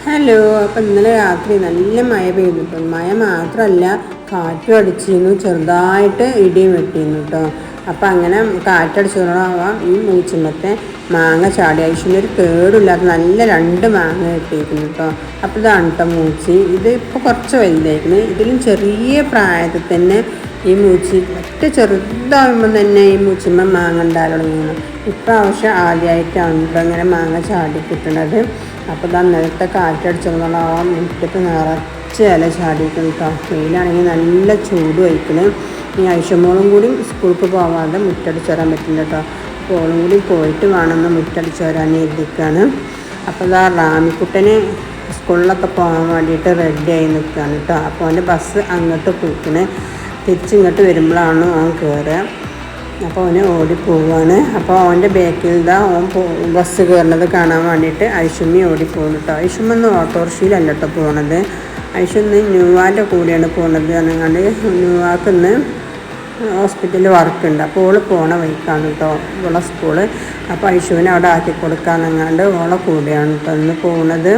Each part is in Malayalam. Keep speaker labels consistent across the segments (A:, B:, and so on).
A: ഹലോ. അപ്പം ഇന്നലെ രാത്രി നല്ല മഴ പെയ്തിട്ടു. മഴ മാത്രമല്ല, കാറ്റും അടിച്ചിരുന്നു, ചെറുതായിട്ട് ഇടിയും വെട്ടിയിരുന്നു കേട്ടോ. അപ്പം അങ്ങനെ കാറ്റടിച്ചതോടാവാം ഈ മൂച്ചിമ്മത്തെ മാങ്ങ ചാടി ഐശ്വര്യ ഒരു കേടില്ലാത്ത നല്ല 2 മാങ്ങ കിട്ടിയിരിക്കുന്നു കേട്ടോ. അപ്പോൾ ഇതാണ് കേട്ടോ മൂച്ചി. ഇത് ഇപ്പോൾ കുറച്ച് വലുതായിരിക്കുന്നു. ഇതിലും ചെറിയ പ്രായത്തിൽ തന്നെ ഈ മൂച്ചി ചെറുതാകുമ്പോൾ തന്നെ ഈ മൂച്ചിമ്മ മാങ്ങ ഉണ്ടാകാൻ തുടങ്ങിയിരുന്നു. ഇപ്രാവശ്യം ആദ്യമായിട്ടാണ് കേട്ടോ ഇങ്ങനെ മാങ്ങ ചാടി കിട്ടുന്നത്. അപ്പോൾ ഇതാ നേരത്തെ കാറ്റടിച്ചതുകൊണ്ട് ആ മുറ്റത്ത് നിറച്ച് ഇല ചാടിയിരിക്കും കേട്ടോ. വെയിലാണെങ്കിൽ നല്ല ചൂട് വയ്ക്കണ്. ഈ ഐഷമോളും കൂടി സ്കൂൾക്ക് പോകാതെ മുറ്റടിച്ച് വരാൻ പറ്റില്ല കേട്ടോ. അപ്പോൾ ഓളും കൂടി പോയിട്ട് വേണമെന്ന് മുറ്റടിച്ച് വരാൻ എഴുതിക്കാണ്. അപ്പോൾ ഇതാ റാമിക്കുട്ടന് സ്കൂളിലൊക്കെ പോകാൻ വേണ്ടിയിട്ട് റെഡിയായി നിൽക്കുകയാണ് കേട്ടോ. അപ്പോൾ അവൻ്റെ ബസ് അങ്ങോട്ട് പോയിക്കണ്. തിരിച്ചിങ്ങോട്ട് വരുമ്പോഴാണ് അവൻ കയറുക. അപ്പോൾ അവന് ഓടിപ്പോവാണ്. അപ്പോൾ അവൻ്റെ ബാക്കിൽ ഇതാ അവൻ ബസ് കയറുന്നത് കാണാൻ വേണ്ടിയിട്ട് ഐഷുമ്മി ഓടിപ്പോകുന്നു കേട്ടോ. ഐഷുമ്മ ഒന്ന് ഓട്ടോറിക്ഷയിലല്ല കേട്ടോ പോകണത്. ഐഷുന്ന് ന്യൂവാൻ്റെ കൂടെയാണ് പോകുന്നത്. അതുകൊണ്ട് ന്യൂവാക്കിന്ന് ഹോസ്പിറ്റലിൽ വർക്കുണ്ട്. അപ്പോൾ ഓള് പോണ വഴിക്കാണ് കേട്ടോ ഇവളെ സ്കൂള്. അപ്പോൾ ഐഷുവിനെ അവിടെ ആക്കി കൊടുക്കാമെന്നങ്ങാണ്ട് ഓളെ കൂടെയാണ് കേട്ടോ ഇന്ന് പോകുന്നത്.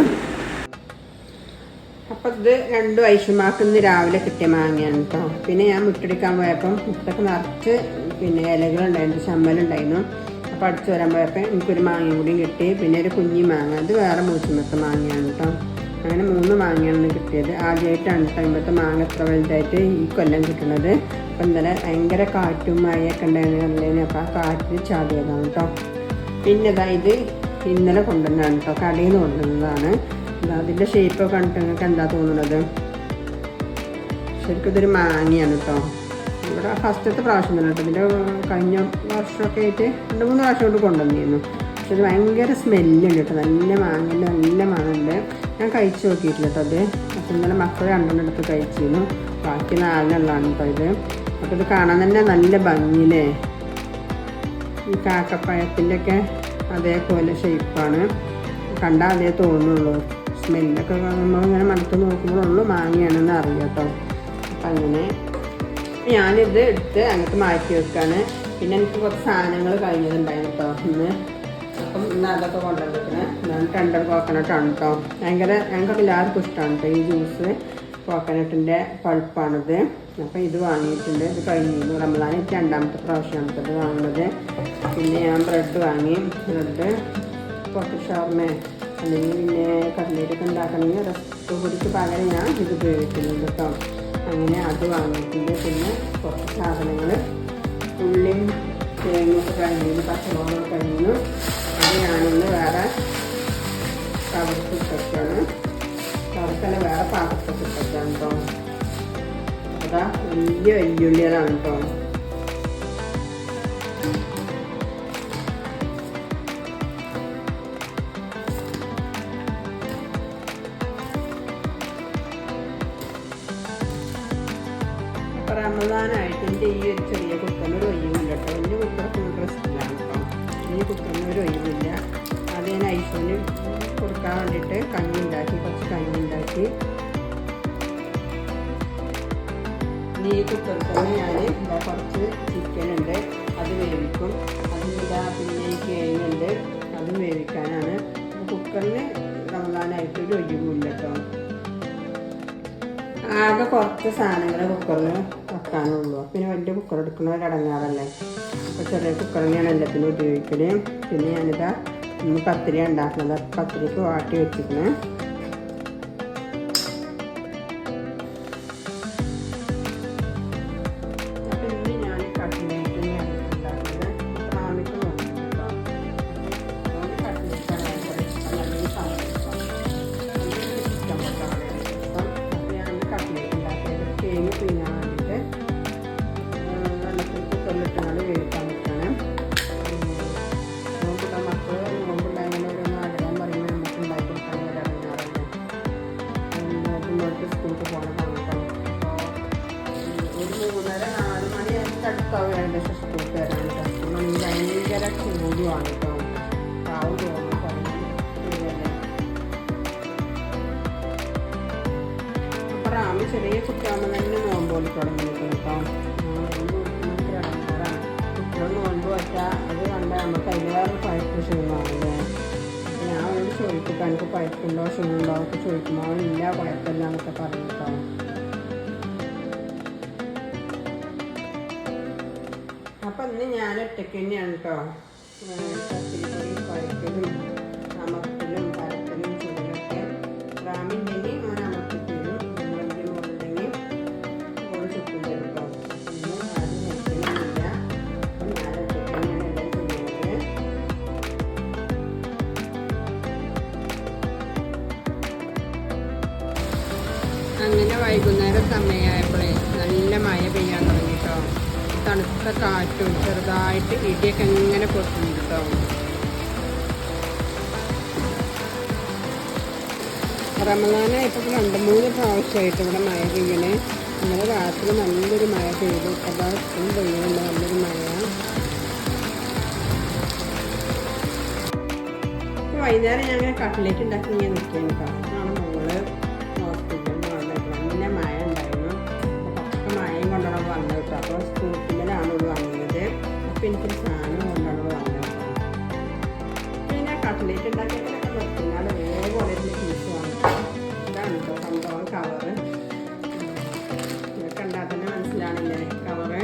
A: അപ്പം ഇത് 2 ഐഷുമാർക്ക് ഇന്ന് രാവിലെ കിട്ടിയ മാങ്ങയാണ് കേട്ടോ. പിന്നെ ഞാൻ മുട്ടടിക്കാൻ പോയപ്പം മുട്ടൊക്കെ നിറച്ച് ഇലകളുണ്ടായിരുന്നു, ചമ്മലുണ്ടായിരുന്നു. അപ്പോൾ അടിച്ചു വരാൻ പോയപ്പോൾ എനിക്കൊരു മാങ്ങയും കൂടിയും കിട്ടി. പിന്നെ ഒരു കുഞ്ഞി മാങ്ങ, അത് വേറെ മൂച്ചിമത്തെ മാങ്ങയാണ് കേട്ടോ. അങ്ങനെ 3 മാങ്ങയാണ് കിട്ടിയത്. ആദ്യമായിട്ടാണ് കേട്ടോ ഇമ്പത്തെ മാങ്ങ എത്ര വലുതായിട്ട് ഈ കൊല്ലം കിട്ടുന്നത്. അപ്പം ഇന്നലെ ഭയങ്കര കാറ്റും മഴയൊക്കെ ഉണ്ടായിരുന്നു. അപ്പോൾ ആ കാറ്റിൽ ചാടിയതാണ് കേട്ടോ. പിന്നെ ഇത് ഇന്നലെ കൊണ്ടുവന്നതാണ് കേട്ടോ, കടയിൽ നിന്ന് കൊണ്ടുവന്നതാണ്. അതിൻ്റെ ഷേപ്പൊക്കെ കണ്ടിട്ട് നിങ്ങൾക്ക് എന്താ തോന്നുന്നത്? ശരിക്കും ഇതൊരു മാങ്ങയാണ് കേട്ടോ. ഇവിടെ ഫസ്റ്റത്തെ പ്രാവശ്യം തന്നെ കേട്ടോ. ഇതിൻ്റെ കഴിഞ്ഞ വർഷമൊക്കെ ആയിട്ട് 2-3 പ്രാവശ്യം കൊണ്ട് കൊണ്ടുവന്നിരുന്നു. പക്ഷെ ഇത് ഭയങ്കര സ്മെല്ലുണ്ട് കേട്ടോ. നല്ല മാങ്ങയുണ്ട്, നല്ല മണമുണ്ട്. ഞാൻ കഴിച്ച് നോക്കിയിട്ടില്ല കേട്ടോ അത്. പക്ഷെ ഇന്നലെ മക്കൾ 2 എടുത്ത് കഴിച്ചിരുന്നു. ബാക്കി 4 കേട്ടോ ഇത്. അപ്പോൾ ഇത് കാണാൻ തന്നെ നല്ല ഭംഗിയില്ലേ. ഈ കാക്കപ്പഴത്തിൻ്റെ ഒക്കെ അതേപോലെ ഷേപ്പാണ്. കണ്ടാൽ അതേ തോന്നുള്ളൂ. സ്മെല്ലൊക്കെ നമ്മളിങ്ങനെ മണത്ത് നോക്കുമ്പോഴുള്ളൂ മാങ്ങയാണെന്ന് അറിയാം കേട്ടോ. അപ്പം അങ്ങനെ ഞാനിത് എടുത്ത് അങ്ങോട്ട് മാറ്റി വെക്കുകയാണ്. പിന്നെ എനിക്ക് കുറച്ച് സാധനങ്ങൾ കഴിഞ്ഞതുണ്ടായിരുന്നു കേട്ടോ ഇന്ന്. അപ്പം ഇന്ന് അതൊക്കെ കൊണ്ടുവന്നിരിക്കണേ. ഞാൻ ടെൻഡർ കോക്കനട്ടാണ് കേട്ടോ. ഞങ്ങൾക്ക് എല്ലാവർക്കും ഇഷ്ടമാണ് കേട്ടോ ഈ ജ്യൂസ്. കോക്കനട്ടിൻ്റെ പൾപ്പാണിത്. അപ്പം ഇത് വാങ്ങിയിട്ടുണ്ട്. ഇത് കഴിഞ്ഞു. റമദാൻ 2ാമത്തെ പ്രാവശ്യമാണ് ഇത് വാങ്ങുന്നത്. പിന്നെ ഞാൻ ബ്രെഡ് വാങ്ങി. ബ്രെഡ് കുറച്ച് ഷവർമ അല്ലെങ്കിൽ പിന്നെ കട്ട്ലേറ്റൊക്കെ ഉണ്ടാക്കണമെങ്കിൽ റസ്ക് പൊടിക്ക് പകരം ഞാൻ ഇത് ഉപയോഗിക്കുന്നുണ്ട് കേട്ടോ. അങ്ങനെ അത് വാങ്ങിയിട്ടുണ്ട്. പിന്നെ കുറച്ച് സാധനങ്ങൾ ഉള്ളിയും തേങ്ങയൊക്കെ കഴിഞ്ഞു, പച്ചമുളകൊക്കെ കഴിഞ്ഞു. അത് ഞാനൊന്ന് വേറെ കവർക്കിട്ടൊക്കെയാണ്. കവർക്കല്ല, വേറെ പാത്രത്തിട്ടൊക്കെയാണ് കേട്ടോ. അതാ വലിയ ഉള്ളികളാണ് കേട്ടോ. റമദാനായിട്ട് എൻ്റെ ഈ ഒരു ചെറിയ കുക്കറിന് ഒരു ഒഴിവില്ല കേട്ടോ. വലിയ കുക്കർ ഫുൾ റെസ്റ്റിലാണ് കേട്ടോ. ഈ കുക്കറിന് ഒരു ഒഴിവില്ല. അത് ഞാൻ ഐഫോന് കൊടുക്കാൻ വേണ്ടിയിട്ട് കുറച്ച് കഞ്ഞി ഉണ്ടാക്കി. ഈ കുക്കറിൽ തന്നെ ഞാൻ കുറച്ച് ചിക്കൻ ഉണ്ട്, അത് വേവിക്കും. അതിൻ്റെ പിന്നെ ഈ കിഴങ്ങുണ്ട്, അതും വേവിക്കാനാണ്. കുക്കറിന് റമദാനായിട്ട് ഒരു ഒഴിവില്ല കേട്ടോ. ആകെ കുറച്ച് സാധനങ്ങൾ കുക്കറിൽ വെക്കാനുള്ളൂ. പിന്നെ വലിയ കുക്കർ എടുക്കുന്ന ഒരു അടങ്ങാറല്ലേ. അപ്പോൾ ചെറിയ കുക്കറിനെയാണ് എല്ലാത്തിനും ഉപയോഗിക്കൽ. പിന്നെ ഞാനിതാ ഇന്ന് പത്തിരി ഉണ്ടാക്കുന്നത്. പത്തിരിക്ക് വാട്ടി വെച്ചിരിക്കണേ. അപ്പം ഇന്ന് ഞാൻ കട്ട്ലേറ്റ് തന്നെയാണ് ഉണ്ടാക്കുന്നത്. റാമിക്ക് നോക്കിട്ടോ. കട്ട്ലേറ്റാണ് ചിക്കൻ കട്ട്ലേറ്റ് ഉണ്ടാക്കിയത്. തേങ്ങ പിഴിയാൻ വേണ്ടിയിട്ട് വെള്ളത്തിൽ കുക്കറിലിട്ടാണ് വേവിക്കാൻ വെക്കാണ്. നോമ്പുള്ള മക്കൾ നോമ്പുണ്ടായതിനെ ഓരോന്ന് ആഗ്രഹം പറയുമ്പോൾ നമുക്ക് ഉണ്ടാക്കി കൊടുക്കാൻ വരെ അറിയാറല്ലേ. നോമ്പുള്ളവർക്ക് സ്കൂൾക്ക് പോകണം പറഞ്ഞിട്ടോ. അപ്പോൾ ഒരു 3:30-4 മണി അടുത്താവും ഏകദേശം സ്കൂൾക്ക് വരാൻ. 10 മണി ഭയങ്കര ചൂടുമാണ് കേട്ടോ. പാവ് തോന്നുന്നു റാമി ചെറിയ കുട്ടിയാകുമ്പോൾ തന്നെ നോമ്പ് പോലെ തുടങ്ങിയിരിക്കും കേട്ടോ. നമുക്ക് ഇടങ്ങാറാണ് കുട്ടികൾ നോമ്പ് വെച്ചാൽ അത് കണ്ടാൽ നമുക്ക് അതിലേറെ ക്ഷീണമാണല്ലേ. അപ്പോൾ ഞാൻ അവരോട് ചോദിക്കും എനിക്ക് പഴുപ്പുണ്ടോ ക്ഷീണുണ്ടോ ഒക്കെ ചോദിക്കുമ്പോൾ ഇല്ല കുഴപ്പമില്ല എന്നൊക്കെ പറഞ്ഞിട്ടോ. അപ്പം ഇന്ന് ഞാൻ ഒറ്റയ്ക്ക് തന്നെയാണ് കേട്ടോ പത്തിരിപ്പൊടി കുഴക്കലും അമർത്തലും പരത്തലും ചുടലൊക്കെ. റാമിണ്ടെങ്കിൽ ഓൻ അമർത്തി തരും, വലിയ മോളുണ്ടെങ്കിൽ ഓൾ ചുറ്റും തരും കേട്ടോ. ഒന്നും ആരും വെക്കണമെന്നില്ല. അപ്പം ഞാൻ ഒറ്റയ്ക്ക് തന്നെയാണ് എല്ലാം ചെയ്യുന്നത്. അങ്ങനെ വൈകുന്നേരം സമയമായപ്പോഴേ നല്ല മഴ പെയ്യാൻ തുടങ്ങി കേട്ടോ. തണുത്ത കാറ്റും ചെറുതായിട്ട് ഇടിയൊക്കെ ഇങ്ങനെ പൊട്ടുന്നുണ്ട് കേട്ടോ. റമദാനായപ്പോൾ 2-3 പ്രാവശ്യമായിട്ട് ഇവിടെ മഴ പെയ്യണേ. ഇന്നലെ രാത്രി നല്ലൊരു മഴ പെയ്തു. അപ്പോൾ ഇപ്പം പെയ്യുന്നുണ്ട് നല്ലൊരു മഴ. അപ്പോൾ വൈകുന്നേരം ഞാൻ അങ്ങനെ കട്ട്ലേറ്റ് ഉണ്ടാക്കി ഇങ്ങനെ നിൽക്കുകയാണ് കേട്ടോ. അതാണ് മോള് ഹോസ്പിറ്റലിൽ വന്നിട്ട് നല്ല മഴ ഉണ്ടായിരുന്നു. അപ്പോൾ കുറച്ച് മഴയും കൊണ്ടാണ് വന്നത് കേട്ടോ. അപ്പോൾ സ്കൂട്ടിലാണ് അവൾ വന്നത്. അപ്പോൾ എനിക്കൊരു സാധനം കൊണ്ടാണ് വന്നത് കേട്ടോ. പിന്നെ കട്ട്ലേറ്റ് ഉണ്ടാക്കിയതിനൊക്കെ നിർത്തിയാൽ വേഗം വളരെ പീസ് വാങ്ങിക്കാം. ഇതാണ് കേട്ടോ സംഭവം കവറ്. ഇതൊക്കെ ഉണ്ടാകാൻ തന്നെ മനസ്സിലാണില്ലേ കവറ്.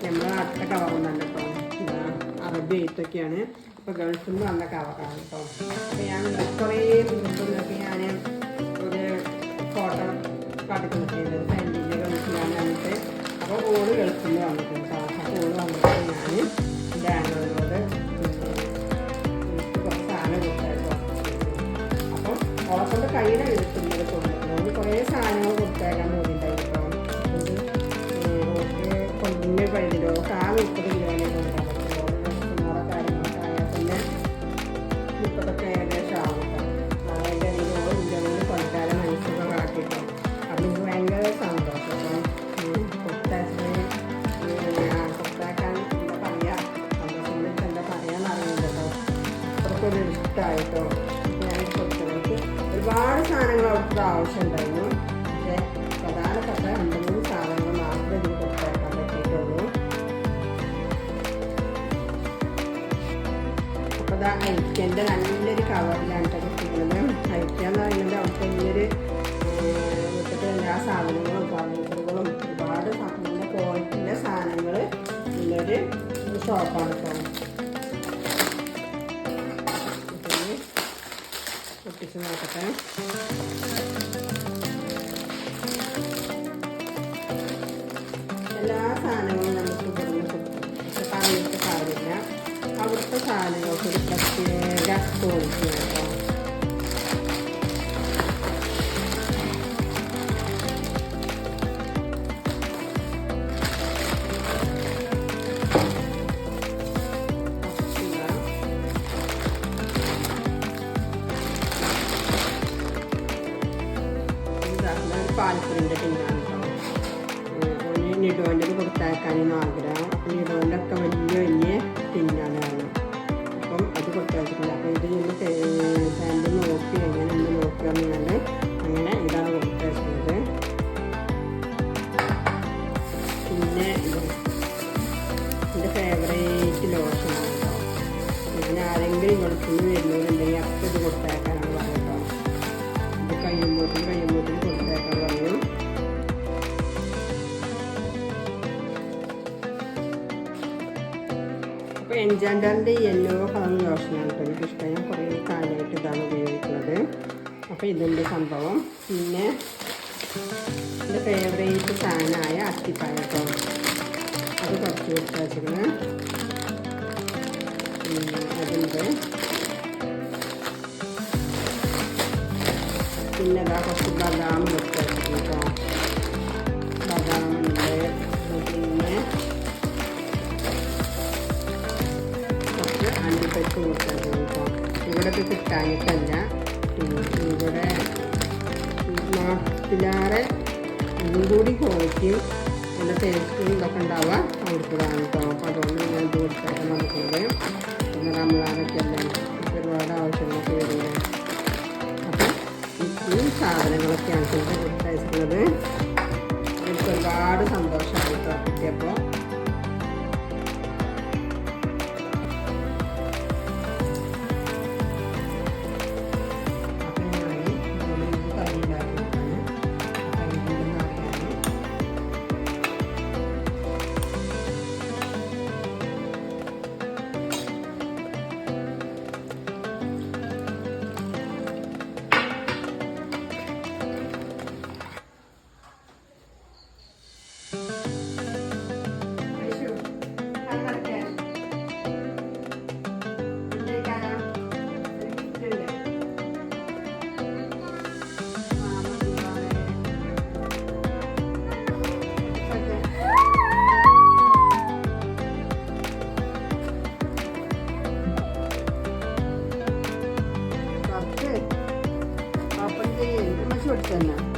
A: നമ്മുടെ നാട്ടിലെ കവറൊന്നല്ല കേട്ടോ. അറബി എഴുത്തൊക്കെയാണ്. ഇപ്പോൾ ഗൾഫിൽ നിന്ന് വന്ന കവറാണ് കേട്ടോ. അപ്പോൾ ഞാൻ കുറേ ദിവസങ്ങളിലൊക്കെ ഞാൻ ഒരു ഫോട്ടോ കാട്ടിക്ക് നിർത്തിയത് ഫ്രണ്ടിൻ്റെ ഗൾഫിലാണ് വന്നിട്ട്. അപ്പോൾ ഓള് ഗൾഫിൽ നിന്ന് വന്നിട്ടുണ്ട് കേട്ടോ. അപ്പോൾ ഓള് വന്നിട്ട് ഞാൻ എൻ്റെ ആങ്ങളോട് കുറച്ച് സാധനം കൊടുത്തായിരുന്നു. അപ്പോൾ ഓളെ കൊണ്ട് കയ്യിലെ എഴുത്തുന്നത് കൊടുക്കുന്നത് ഓള് കുറേ സാധനങ്ങൾ കൊടുത്തേക്കാൻ തോന്നിയിട്ടുണ്ടായി കേട്ടോ. ഓൾക്ക് കൊണ്ടിന് കഴിഞ്ഞില്ലോ 30 കിലോനെ കൊടുക്കാൻ പറ്റും. ഓരോ കാര്യങ്ങളൊക്കെ ആയാൽ തന്നെ 30 ഏകദേശം ആവും കേട്ടോ. അതിൻ്റെ ഇടയിൽ ഇന്ത്യയിൽ കൊണ്ടുവരാൻ മനസ്സൊക്കെ കാട്ടിട്ടോ. അപ്പം എനിക്ക് ഭയങ്കര സന്തോഷം കേട്ടോ. കൊടുത്താക്കാൻ എന്താ പറയുക, സന്തോഷം എന്താ പറയാന്ന് അറിയില്ല കേട്ടോ. അവർക്കൊരു ഇഷ്ടമായിട്ടോ. ഞാൻ കൊടുത്തവർക്ക് ഒരുപാട് സാധനങ്ങൾ അവർക്ക് ആവശ്യം ഉണ്ടായിരുന്നു. പക്ഷേ പ്രധാനപ്പെട്ട 2-3 സാധനങ്ങൾ മാത്രമേ ഇതിന് കൊടുത്തേക്കാൻ പറ്റിയിട്ടുള്ളൂ. അപ്പോൾ അത് ഐക്യൻ്റെ നല്ലൊരു കവറിലാണ് കേട്ടോ കിട്ടുന്നത്. ഐക്യ എന്ന് പറയുന്നത് അവിടുത്തെ വലിയൊരു വീട്ടിലെ എല്ലാ സാധനങ്ങളും ഫർണിച്ചറുകളും ഒരുപാട് നല്ല ക്വാളിറ്റിയുള്ള സാധനങ്ങൾ ഉള്ളൊരു ഷോപ്പാണ് കേട്ടോ. പൊട്ടിച്ച് നോക്കട്ടെ. എല്ലാ സാധനങ്ങളും നമുക്ക് ഇവിടുന്ന് കിട്ടും. പക്ഷെ പറഞ്ഞിട്ട് കാര്യമില്ല, അവിടുത്തെ സാധനങ്ങൾക്ക് ഒരു പ്രത്യേക ക്വാളിറ്റി കേട്ടോ. പാൽപ്പൊടിൻ്റെ ടിന്നാണ് കേട്ടോ. ഒരു നിഡോൻ്റെ കൊടുത്തയക്കാനെന്ന് ആഗ്രഹം. അപ്പം നിഡോൻ്റെ ഒക്കെ വലിയ വലിയ ടിന്നാണ് കാരണം. അപ്പം അത് കൊടുത്തയച്ചിട്ടില്ല. അപ്പോൾ ഇത് ഇന്ന് സാമ്പിൾ നോക്കി എങ്ങനെ ഒന്ന് നോക്കുകയെന്നുള്ളത് അങ്ങനെ ഇതാണ് കൊടുത്തയച്ചത്. പിന്നെ എൻ്റെ ഫേവറേറ്റ് ലോഷനാണ് കേട്ടോ. ഞാൻ ആരെങ്കിലും ഗൾഫിൽ നിന്ന് വരുന്നവരുണ്ടെങ്കിൽ അപ്പം ഇത് കൊടുത്തയക്കാനാണ് പറഞ്ഞത് കേട്ടോ. ഇത് കഴിയുമ്പോഴത്തേക്കും കൊടുത്തേക്കാൻ പറഞ്ഞു. അപ്പോൾ എൻജാൻഡറിൻ്റെ യെല്ലോ കളർ ലോഷനാണ് കേട്ടോ എനിക്കിഷ്ടം. ഞാൻ കുറേ കാലമായിട്ട് ഇതാണ് ഉപയോഗിക്കുന്നത്. അപ്പോൾ ഇതിൻ്റെ സംഭവം. പിന്നെ എൻ്റെ ഫേവറേറ്റ് സാധനമായ അത്തിപ്പായ കേട്ടോ. അത് കുറച്ച് കൊടുത്ത് വെച്ചിരുന്നു. അതുണ്ട്. പിന്നെ അതാ കുറച്ച് ബദാം കൊടുത്ത് വെച്ചിരുന്നു കേട്ടോ. ബദാമുണ്ട്. പിന്നെ കുറച്ച് അണ്ടിപ്പരിപ്പ് കൊടുത്ത് വെച്ചിരുന്നു കേട്ടോ. ഇവിടെ ഇപ്പോൾ കിട്ടാനിട്ടല്ല. ഇവിടെ നാട്ടിലാറെ ഒന്നുകൂടി ക്വാളിറ്റിയും നല്ല ടേസ്റ്റും ഇതൊക്കെ ഉണ്ടാവുക കൊടുത്തതാണ് കേട്ടോ. അപ്പോൾ അതുകൊണ്ട് ഞാൻ ഇത് കൊടുത്തേക്കാൻ നമുക്കുണ്ട്. പിന്നെ റമദാനൊക്കെ അല്ലേ ഒരുപാട് ആവശ്യങ്ങളൊക്കെ വരില്ലേ. അപ്പം ഈ സാധനങ്ങളൊക്കെയാണ് എനിക്ക് കൊടുത്തയച്ചിട്ടുള്ളത്. എനിക്ക് ഒരുപാട് സന്തോഷമായി കേട്ടോ കിട്ടിയപ്പോൾ. അടുത്ത് തന്നെ.